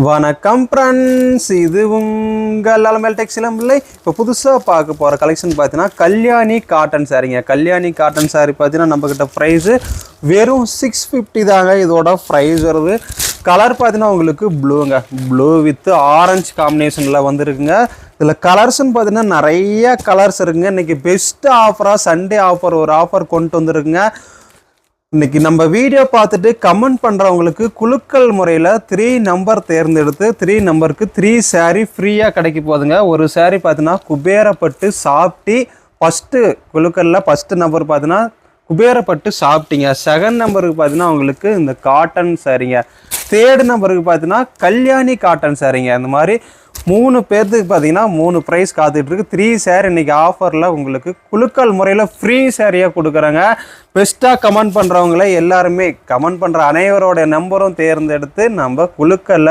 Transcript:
வணக்கம் ஃப்ரெண்ட்ஸ், இது உங்கள் அலமேல் டெக்ஸ்டைல் இல்லை. இப்போ புதுசாக பார்க்க போகிற கலெக்ஷன் பார்த்தீங்கன்னா கல்யாணி காட்டன் சாரீங்க. கல்யாணி காட்டன் சாரீ பார்த்தீங்கன்னா நம்மக்கிட்ட ப்ரைஸு வெறும் 650 தாங்க. இதோட ப்ரைஸ் வருது. கலர் பார்த்தீங்கன்னா உங்களுக்கு ப்ளூங்க, ப்ளூ வித் ஆரஞ்சு காம்பினேஷனில் வந்துருக்குங்க. இதில் கலர்ஸ்ன்னு பார்த்தீங்கன்னா நிறைய கலர்ஸ் இருக்குங்க. இன்றைக்கி பெஸ்ட் ஆஃபராக சண்டே ஆஃபர் ஒரு ஆஃபர் கொண்டு வந்துருக்குங்க. இன்னைக்கு நம்ம வீடியோ பார்த்துட்டு கமெண்ட் பண்ணுறவங்களுக்கு குலுக்கல் முறையில் 3 நம்பர் தேர்ந்தெடுத்து 3 நம்பருக்கு 3 சாரீ ஃப்ரீயாக கிடைக்க போகுதுங்க. ஒரு சாரீ பார்த்தீங்கன்னா குபேரப்பட்டு சாப்பிட்டி. ஃபஸ்ட்டு குலுக்கலில் ஃபஸ்ட்டு நம்பர் பார்த்தீங்கன்னா குபேரப்பட்டு சாப்பிட்டீங்க. செகண்ட் நம்பருக்கு பார்த்தீங்கன்னா உங்களுக்கு இந்த காட்டன் சாரீங்க. தேர்டு நம்பருக்கு பார்த்தீங்கன்னா கல்யாணி காட்டன் சாரீங்க. அந்த மாதிரி 3 பேர்த்துக்கு பார்த்தீங்கன்னா 3 ப்ரைஸ் காத்துட்ருக்கு. 3 சாரீ இன்றைக்கி ஆஃபரில் உங்களுக்கு குலுக்கல் முறையில் ஃப்ரீ சாரியாக கொடுக்குறாங்க. பெஸ்ட்டாக கமெண்ட் பண்ணுறவங்கள எல்லாருமே கமெண்ட் பண்ணுற அனைவரோட நம்பரும் தேர்ந்தெடுத்து நம்ம குலுக்கல்ல